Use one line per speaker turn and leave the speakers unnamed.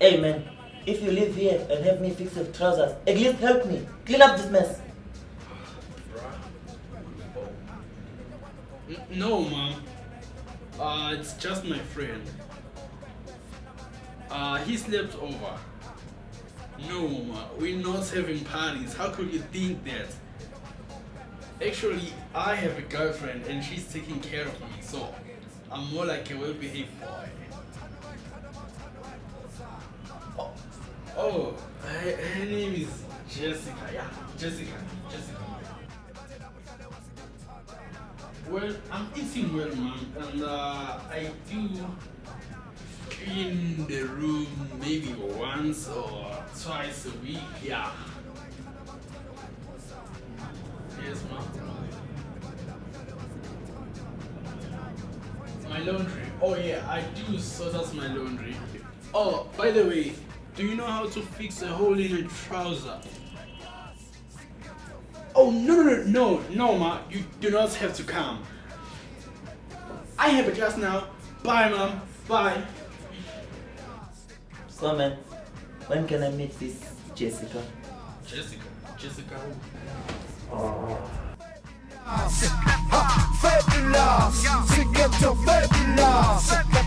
Hey man, if you live here and have me fix your trousers, at least help me clean up this mess.
No, Mom. It's just my friend. He slept over. No, Mama, we're not having parties. How could you think that? Actually, I have a girlfriend and she's taking care of me, so I'm more like a well-behaved boy. Oh, her name is Jessica. Yeah, Jessica. Well, I'm eating well, Mom, and I do clean the room maybe once or twice a week. Yeah. Yes, Mom. My laundry. Oh yeah, I do sort out my laundry. Oh, by the way, do you know how to fix a hole in a trouser? Oh no, Ma, you do not have to come. I have a class now. Bye, Mom. Bye.
So man, when can I meet this Jessica?
Jessica who?
Fabulous, c'est que t'as fabulous.